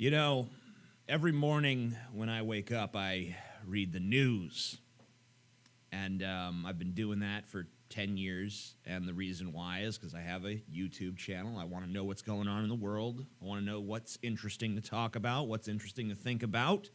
You know, every morning when I wake up, I read the news. And I've been doing that for 10 years. And the reason why is because I have a YouTube channel. I want to know what's going on in the world. I want to know what's interesting to talk about, what's interesting to think about.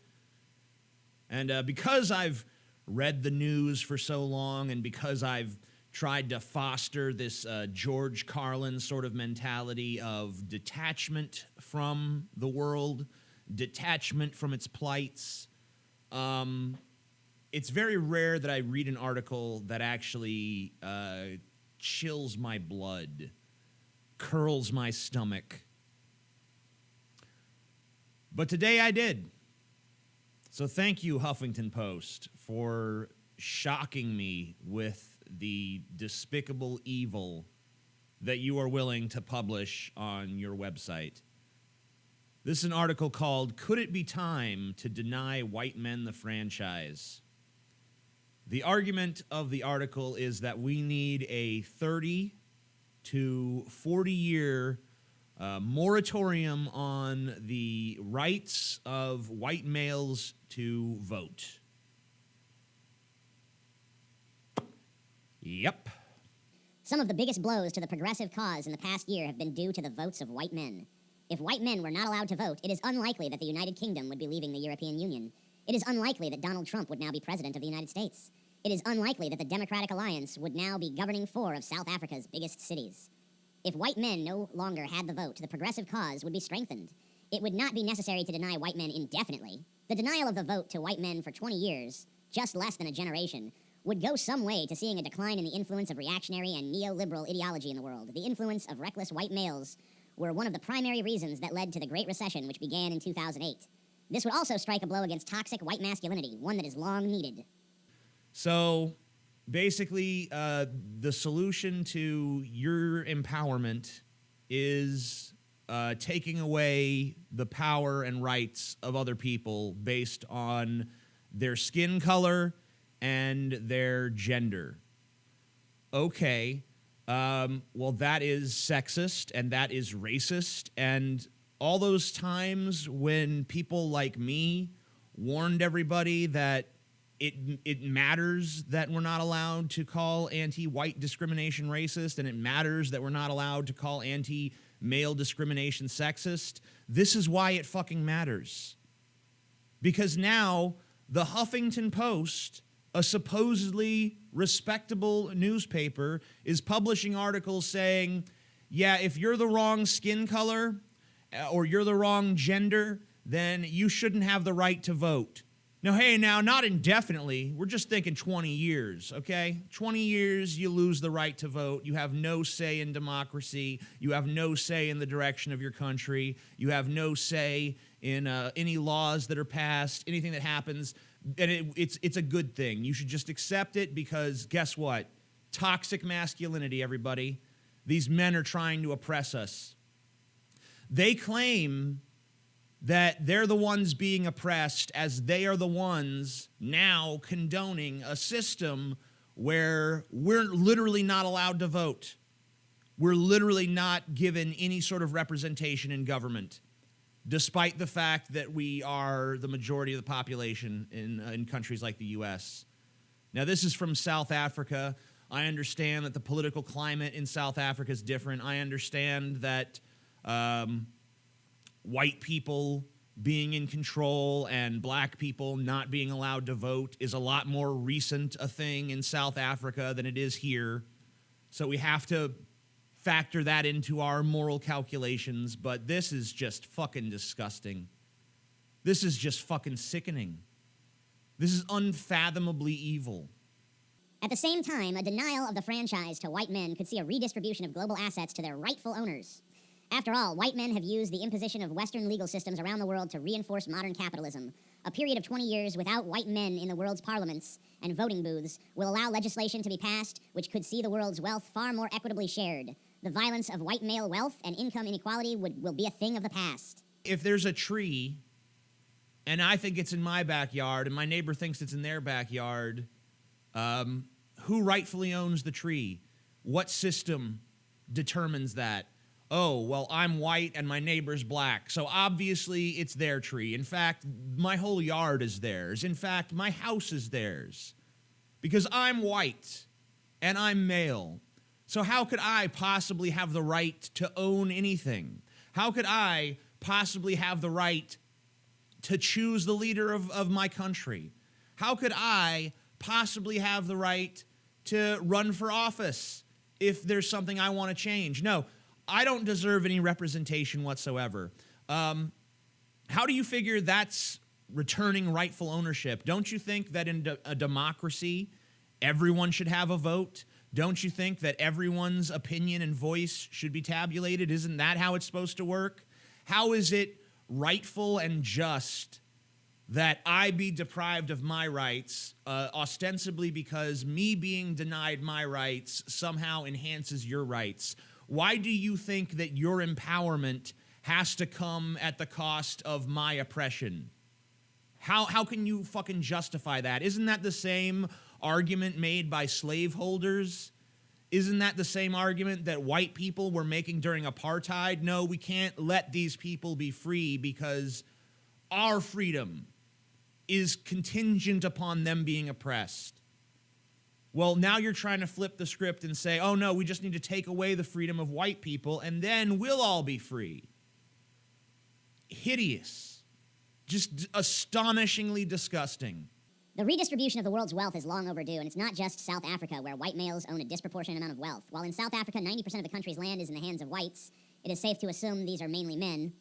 And because I've read the news for so long and because I've tried to foster this George Carlin sort of mentality of detachment from the world, detachment from its plights, it's very rare that I read an article that actually chills my blood, curls my stomach. But today I did. So thank you, Huffington Post, for shocking me with the despicable evil that you are willing to publish on your website. This is an article called, "Could It Be Time to Deny White Men the Franchise?" The argument of the article is that we need a 30 to 40-year moratorium on the rights of white males to vote. Yep. Some of the biggest blows to the progressive cause in the past year have been due to the votes of white men. If white men were not allowed to vote, it is unlikely that the United Kingdom would be leaving the European Union. It is unlikely that Donald Trump would now be president of the United States. It is unlikely that the Democratic Alliance would now be governing 4 of South Africa's biggest cities. If white men no longer had the vote, the progressive cause would be strengthened. It would not be necessary to deny white men indefinitely. The denial of the vote to white men for 20 years, just less than a generation, would go some way to seeing a decline in the influence of reactionary and neoliberal ideology in the world. The influence of reckless white males were one of the primary reasons that led to the Great Recession, which began in 2008. This would also strike a blow against toxic white masculinity, one that is long needed. So basically, the solution to your empowerment is taking away the power and rights of other people based on their skin color and their gender. Okay, well, that is sexist and that is racist. And all those times when people like me warned everybody that it matters that we're not allowed to call anti-white discrimination racist, and it matters that we're not allowed to call anti-male discrimination sexist. This is why it fucking matters. Because now the Huffington Post, a supposedly respectable newspaper, is publishing articles saying, yeah, if you're the wrong skin color or you're the wrong gender, then you shouldn't have the right to vote. Now, not indefinitely. We're just thinking 20 years, okay? 20 years, you lose the right to vote. You have no say in democracy. You have no say in the direction of your country. You have no say in any laws that are passed, anything that happens. And it's a good thing. You should just accept it because guess what? Toxic masculinity, everybody. These men are trying to oppress us. They claim that they're the ones being oppressed as they are the ones now condoning a system where we're literally not allowed to vote. We're literally not given any sort of representation in government, despite the fact that we are the majority of the population in countries like the U.S. Now, this is from South Africa. I understand that the political climate in South Africa is different. I understand that white people being in control and black people not being allowed to vote is a lot more recent a thing in South Africa than it is here. So we have to factor that into our moral calculations, but this is just fucking disgusting. This is just fucking sickening. This is unfathomably evil. At the same time, a denial of the franchise to white men could see a redistribution of global assets to their rightful owners. After all, white men have used the imposition of Western legal systems around the world to reinforce modern capitalism. A period of 20 years without white men in the world's parliaments and voting booths will allow legislation to be passed which could see the world's wealth far more equitably shared. The violence of white male wealth and income inequality will be a thing of the past. If there's a tree, and I think it's in my backyard, and my neighbor thinks it's in their backyard, who rightfully owns the tree? What system determines that? oh, well, I'm white and my neighbor's black, so obviously it's their tree. In fact, my whole yard is theirs. In fact, my house is theirs because I'm white and I'm male. So how could I possibly have the right to own anything? How could I possibly have the right to choose the leader of my country? How could I possibly have the right to run for office if there's something I want to change? No, I don't deserve any representation whatsoever. How do you figure that's returning rightful ownership? Don't you think that in a democracy, everyone should have a vote? Don't you think that everyone's opinion and voice should be tabulated? Isn't that how it's supposed to work? How is it rightful and just that I be deprived of my rights, ostensibly because me being denied my rights somehow enhances your rights? Why do you think that your empowerment has to come at the cost of my oppression? How can you fucking justify that? Isn't that the same argument made by slaveholders? Isn't that the same argument that white people were making during apartheid? No, we can't let these people be free because our freedom is contingent upon them being oppressed. Well, now you're trying to flip the script and say, oh no, we just need to take away the freedom of white people and then we'll all be free. Hideous. Just astonishingly disgusting. The redistribution of the world's wealth is long overdue, and it's not just South Africa, where white males own a disproportionate amount of wealth. While in South Africa, 90% of the country's land is in the hands of whites, it is safe to assume these are mainly men.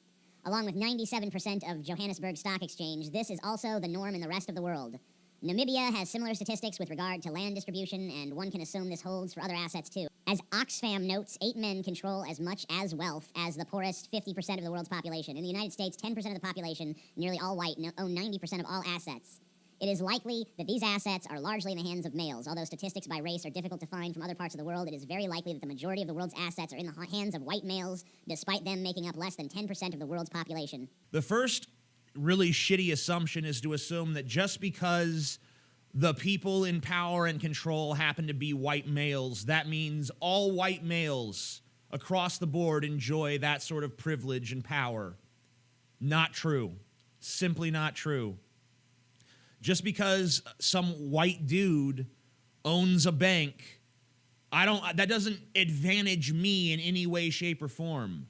Along with 97% of Johannesburg Stock Exchange, this is also the norm in the rest of the world. Namibia has similar statistics with regard to land distribution, and one can assume this holds for other assets too. As Oxfam notes, 8 men control as much as wealth as the poorest 50% of the world's population. In the United States, 10% of the population, nearly all white, own 90% of all assets. It is likely that these assets are largely in the hands of males. Although statistics by race are difficult to find from other parts of the world, it is very likely that the majority of the world's assets are in the hands of white males, despite them making up less than 10% of the world's population. The first really shitty assumption is to assume that just because the people in power and control happen to be white males, that means all white males across the board enjoy that sort of privilege and power. Not true. Simply not true. Just because some white dude owns a bank, that doesn't advantage me in any way, shape, or form.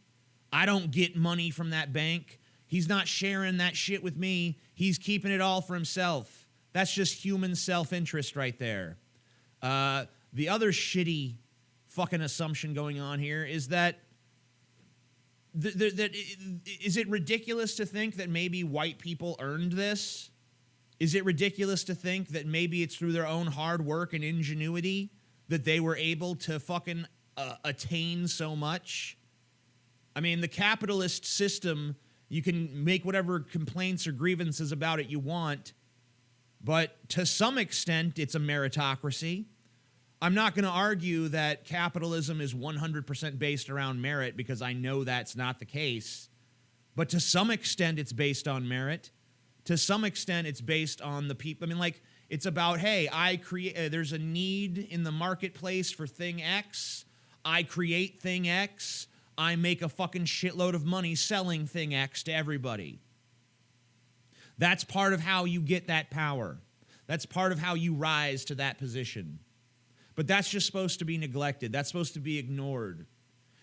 I don't get money from that bank. He's not sharing that shit with me. He's keeping it all for himself. That's just human self-interest right there. The other shitty fucking assumption going on here is that is it ridiculous to think that maybe white people earned this? Is it ridiculous to think that maybe it's through their own hard work and ingenuity that they were able to fucking attain so much? I mean, the capitalist system, you can make whatever complaints or grievances about it you want, but to some extent, it's a meritocracy. I'm not going to argue that capitalism is 100% based around merit because I know that's not the case, but to some extent, it's based on merit. To some extent, it's based on the people. I mean, like, it's about, hey, there's a need in the marketplace for thing X. I create thing X. I make a fucking shitload of money selling thing X to everybody. That's part of how you get that power. That's part of how you rise to that position. But that's just supposed to be neglected. That's supposed to be ignored.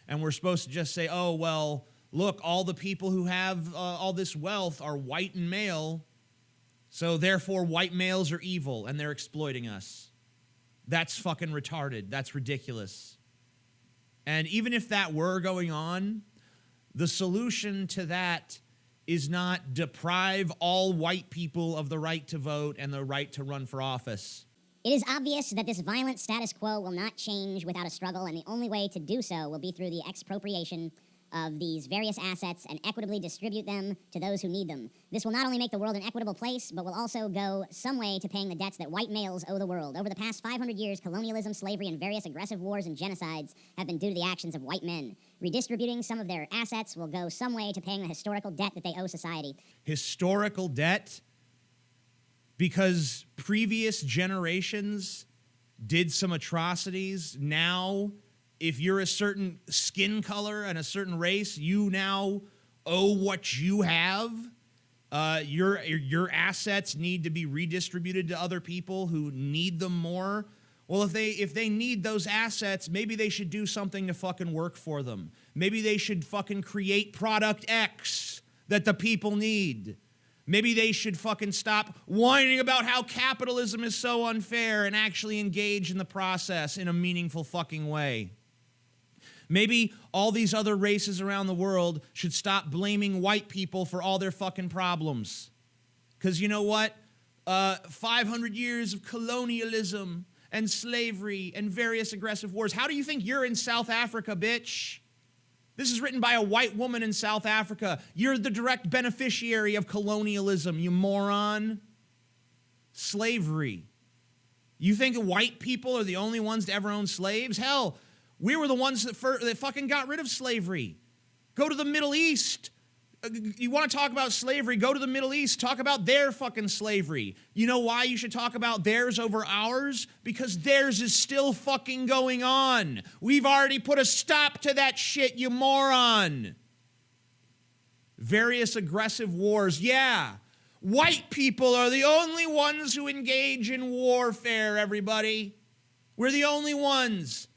And we're supposed to just say, oh, well, look, all the people who have all this wealth are white and male, so therefore white males are evil and they're exploiting us. That's fucking retarded. That's ridiculous. And even if that were going on, the solution to that is not deprive all white people of the right to vote and the right to run for office. It is obvious that this violent status quo will not change without a struggle, and the only way to do so will be through the expropriation of these various assets and equitably distribute them to those who need them. This will not only make the world an equitable place, but will also go some way to paying the debts that white males owe the world. Over the past 500 years, colonialism, slavery, and various aggressive wars and genocides have been due to the actions of white men. Redistributing some of their assets will go some way to paying the historical debt that they owe society. Historical debt? Because previous generations did some atrocities, now if you're a certain skin color and a certain race, you now owe what you have. Your assets need to be redistributed to other people who need them more. Well, if they need those assets, maybe they should do something to fucking work for them. Maybe they should fucking create product X that the people need. Maybe they should fucking stop whining about how capitalism is so unfair and actually engage in the process in a meaningful fucking way. Maybe all these other races around the world should stop blaming white people for all their fucking problems. Because you know what? 500 years of colonialism and slavery and various aggressive wars. How do you think you're in South Africa, bitch? This is written by a white woman in South Africa. You're the direct beneficiary of colonialism, you moron. Slavery. You think white people are the only ones to ever own slaves? Hell, we were the ones that fucking got rid of slavery. Go to the Middle East. You want to talk about slavery, go to the Middle East, talk about their fucking slavery. You know why you should talk about theirs over ours? Because theirs is still fucking going on. We've already put a stop to that shit, you moron. Various aggressive wars, yeah. White people are the only ones who engage in warfare, everybody. We're the only ones.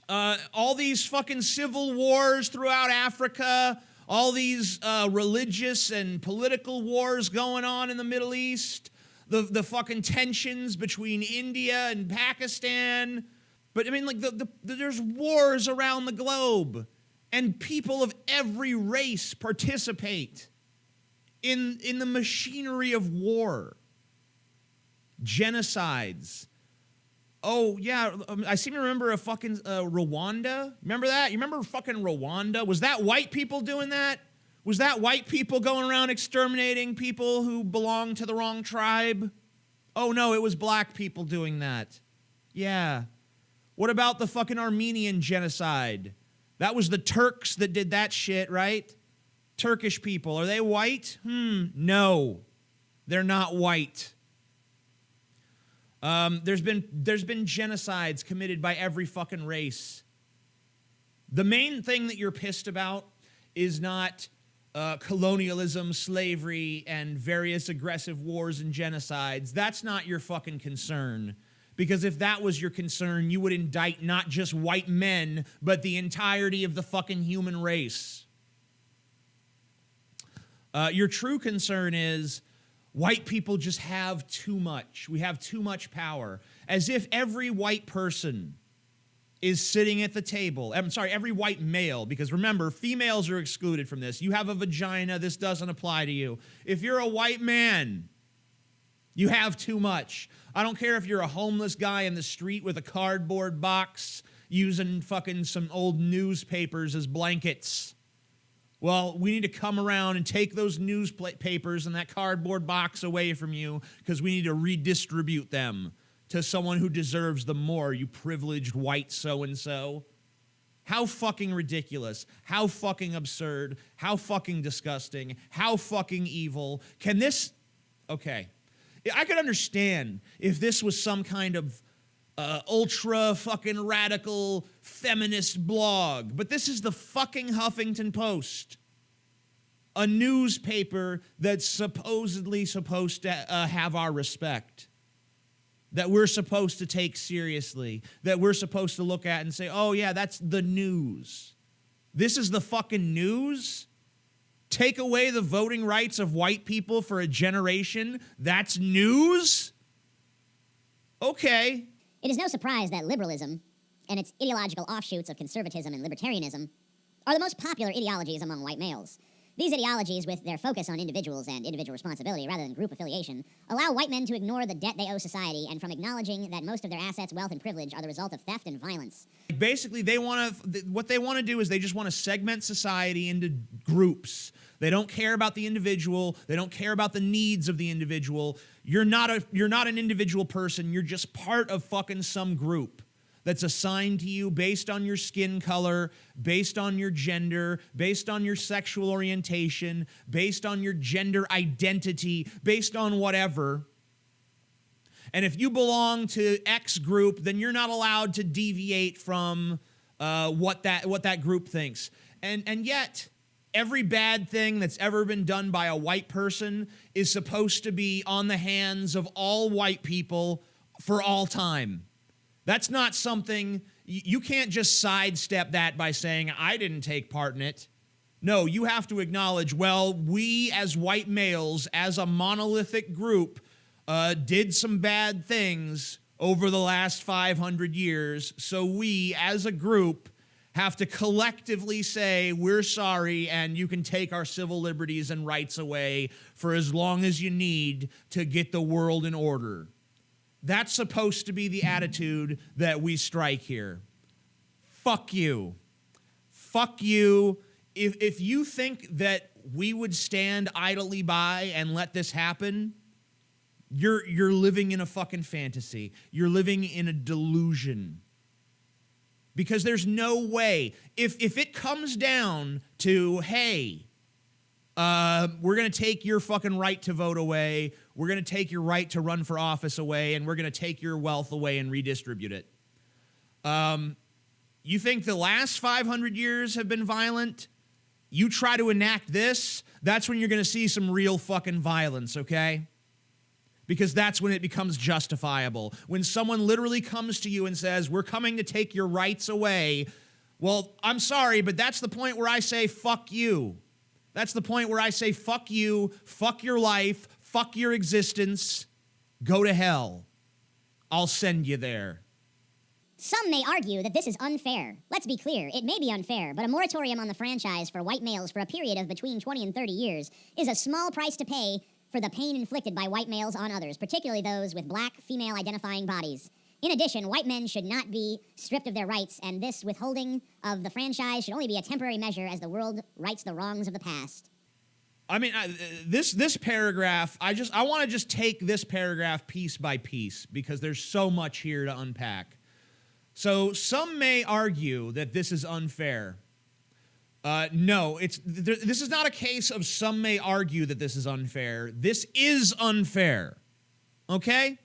All these fucking civil wars throughout Africa, all these religious and political wars going on in the Middle East, the fucking tensions between India and Pakistan. But I mean, like, there's wars around the globe, and people of every race participate in the machinery of war. Genocides. Oh, yeah, I seem to remember a fucking Rwanda. Remember that? You remember fucking Rwanda? Was that white people doing that? Was that white people going around exterminating people who belonged to the wrong tribe? Oh, no, it was black people doing that. Yeah. What about the fucking Armenian genocide? That was the Turks that did that shit, right? Turkish people. Are they white? No. They're not white. There's been genocides committed by every fucking race. The main thing that you're pissed about is not colonialism, slavery, and various aggressive wars and genocides. That's not your fucking concern. Because if that was your concern, you would indict not just white men, but the entirety of the fucking human race. Your true concern is white people just have too much. We have too much power. As if every white person is sitting at the table. I'm sorry, every white male, because remember, females are excluded from this. You have a vagina, this doesn't apply to you. If you're a white man, you have too much. I don't care if you're a homeless guy in the street with a cardboard box using fucking some old newspapers as blankets. Well, we need to come around and take those newspapers and that cardboard box away from you because we need to redistribute them to someone who deserves them more, you privileged white so-and-so. How fucking ridiculous. How fucking absurd. How fucking disgusting. How fucking evil. Can this... Okay. I could understand if this was some kind of ultra fucking radical feminist blog, but this is the fucking Huffington Post, a newspaper that's supposedly supposed to have our respect, that we're supposed to take seriously, that we're supposed to look at and say, oh yeah, that's the news. This is the fucking news? Take away the voting rights of white people for a generation? That's news? Okay. It is no surprise that liberalism and its ideological offshoots of conservatism and libertarianism are the most popular ideologies among white males. These ideologies, with their focus on individuals and individual responsibility rather than group affiliation, allow white men to ignore the debt they owe society and from acknowledging that most of their assets, wealth, and privilege are the result of theft and violence. Basically, what they want to do is they just want to segment society into groups. They don't care about the individual. They don't care about the needs of the individual. You're not an individual person. You're just part of fucking some group that's assigned to you based on your skin color, based on your gender, based on your sexual orientation, based on your gender identity, based on whatever. And if you belong to X group, then you're not allowed to deviate from what that group thinks. And yet, every bad thing that's ever been done by a white person is supposed to be on the hands of all white people for all time. That's not something, you can't just sidestep that by saying, I didn't take part in it. No, you have to acknowledge, well, we as white males, as a monolithic group, did some bad things over the last 500 years, so we as a group have to collectively say, we're sorry, and you can take our civil liberties and rights away for as long as you need to get the world in order. That's supposed to be the attitude that we strike here. Fuck you. Fuck you. If you think that we would stand idly by and let this happen, you're living in a fucking fantasy. You're living in a delusion. Because there's no way. If it comes down to, hey, we're going to take your fucking right to vote away, we're going to take your right to run for office away, and we're going to take your wealth away and redistribute it. You think the last 500 years have been violent? You try to enact this, that's when you're going to see some real fucking violence, okay? Because that's when it becomes justifiable. When someone literally comes to you and says, we're coming to take your rights away, well, I'm sorry, but that's the point where I say, fuck you. That's the point where I say, fuck you, fuck your life, fuck your existence, go to hell. I'll send you there. Some may argue that this is unfair. Let's be clear, it may be unfair, but a moratorium on the franchise for white males for a period of between 20 and 30 years is a small price to pay for the pain inflicted by white males on others, particularly those with black female-identifying bodies. In addition, white men should not be stripped of their rights, and this withholding of the franchise should only be a temporary measure as the world rights the wrongs of the past. I mean, this paragraph, I want to just take this paragraph piece by piece because there's so much here to unpack. So some may argue that this is unfair. No, this is not a case of some may argue that this is unfair. This is unfair. Okay?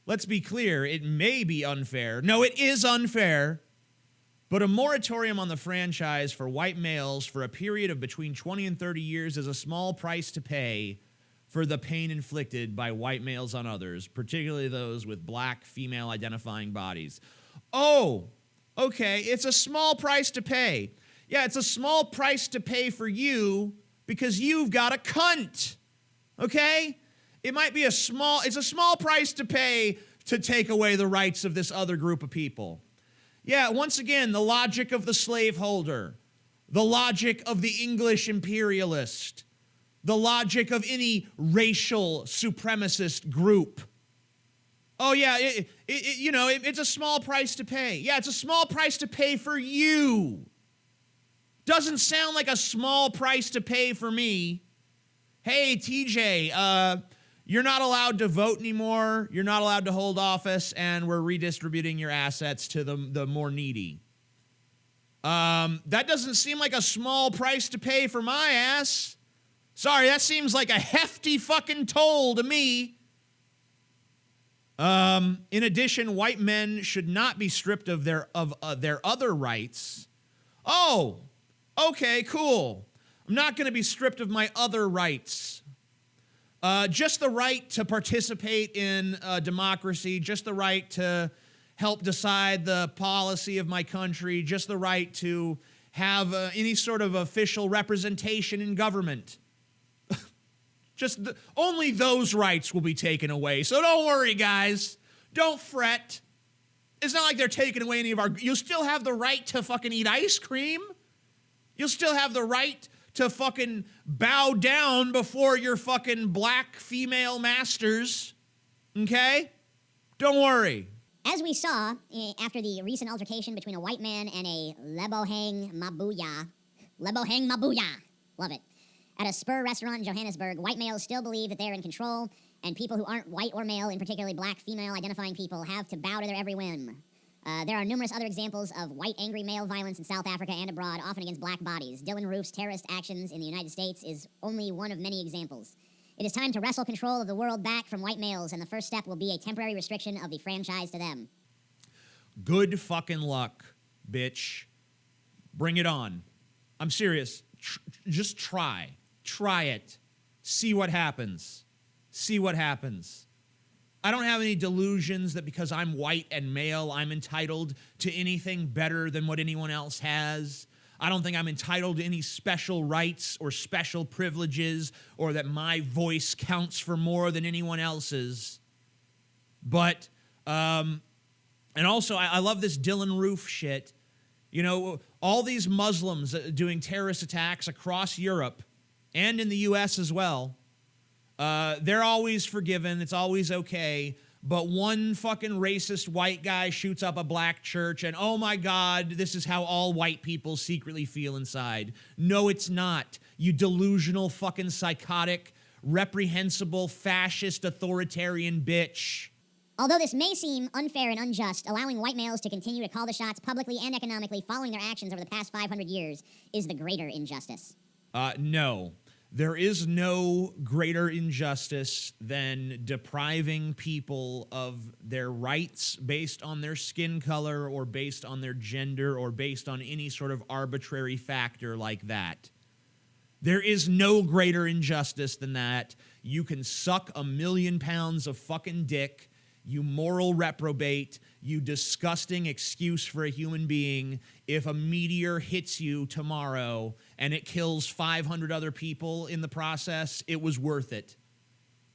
Let's be clear. It may be unfair. No, it is unfair. But a moratorium on the franchise for white males for a period of between 20 and 30 years is a small price to pay for the pain inflicted by white males on others, particularly those with black female-identifying bodies. Oh, okay, it's a small price to pay. Yeah, it's a small price to pay for you because you've got a cunt, okay? It's a small price to pay to take away the rights of this other group of people. Yeah, once again, the logic of the slaveholder, the logic of the English imperialist, the logic of any racial supremacist group. Oh, yeah, it's a small price to pay. Yeah, it's a small price to pay for you. Doesn't sound like a small price to pay for me. Hey, TJ, you're not allowed to vote anymore. You're not allowed to hold office, and we're redistributing your assets to the more needy. That doesn't seem like a small price to pay for my ass. Sorry, that seems like a hefty fucking toll to me. In addition, white men should not be stripped of their other rights. Oh, okay, cool. I'm not going to be stripped of my other rights. Just the right to participate in democracy, just the right to help decide the policy of my country, just the right to have any sort of official representation in government. Only those rights will be taken away. So don't worry, guys. Don't fret. It's not like they're taking away any of our... You'll still have the right to fucking eat ice cream. You'll still have the right to fucking bow down before your fucking black female masters. Okay? Don't worry. As we saw after the recent altercation between a white man and a Lebohang Mabuya, love it, at a Spur restaurant in Johannesburg, white males still believe that they're in control, and people who aren't white or male, and particularly black female-identifying people, have to bow to their every whim. There are numerous other examples of white angry male violence in South Africa and abroad, often against black bodies. Dylan Roof's terrorist actions in the United States is only one of many examples. It is time to wrestle control of the world back from white males, and the first step will be a temporary restriction of the franchise to them. Good fucking luck. bitch. Bring it on. I'm serious. Just try. Try it. See what happens. See what happens. I don't have any delusions that because I'm white and male, I'm entitled to anything better than what anyone else has. I don't think I'm entitled to any special rights or special privileges or that my voice counts for more than anyone else's. But, and also, I love this Dylan Roof shit. You know, all these Muslims doing terrorist attacks across Europe and in the U.S. as well, they're always forgiven. It's always okay. But one fucking racist white guy shoots up a black church, and oh my God, this is how all white people secretly feel inside. No, it's not. You delusional, fucking psychotic, reprehensible, fascist, authoritarian bitch. Although this may seem unfair and unjust, allowing white males to continue to call the shots publicly and economically following their actions over the past 500 years is the greater injustice. No. There is no greater injustice than depriving people of their rights based on their skin color or based on their gender or based on any sort of arbitrary factor like that. There is no greater injustice than that. You can suck 1,000,000 pounds of fucking dick, you moral reprobate, you disgusting excuse for a human being. If a meteor hits you tomorrow and it kills 500 other people in the process, it was worth it.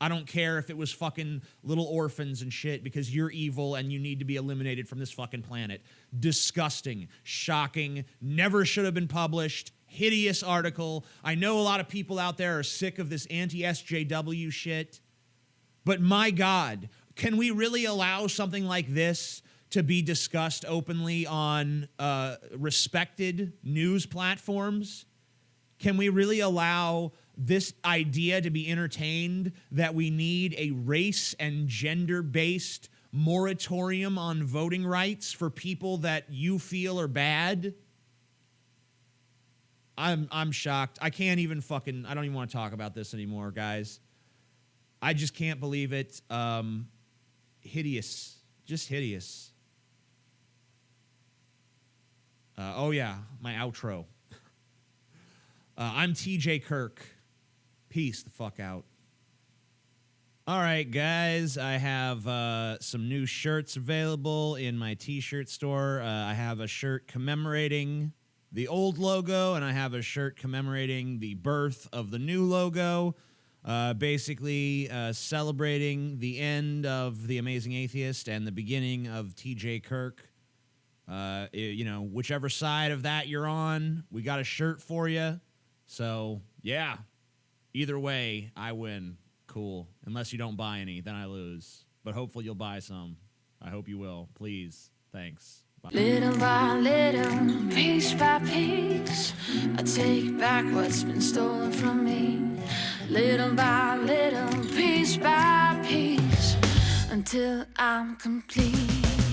I don't care if it was fucking little orphans and shit because you're evil and you need to be eliminated from this fucking planet. Disgusting, shocking, never should have been published, hideous article. I know a lot of people out there are sick of this anti-SJW shit, but my God, can we really allow something like this to be discussed openly on respected news platforms? Can we really allow this idea to be entertained that we need a race and gender-based moratorium on voting rights for people that you feel are bad? I'm shocked. I don't even want to talk about this anymore, guys. I just can't believe it. Hideous. Just hideous. Oh, yeah, my outro. I'm TJ Kirk. Peace the fuck out. All right, guys, I have some new shirts available in my t-shirt store. I have a shirt commemorating the old logo, and I have a shirt commemorating the birth of the new logo. Basically celebrating the end of The Amazing Atheist and the beginning of TJ Kirk. Whichever side of that you're on, we got a shirt for you. So, yeah, either way, I win. Cool. Unless you don't buy any, then I lose. But hopefully you'll buy some. I hope you will. Please. Thanks. Bye. Little by little, piece by piece, I take back what's been stolen from me. Little by little, piece by piece, until I'm complete.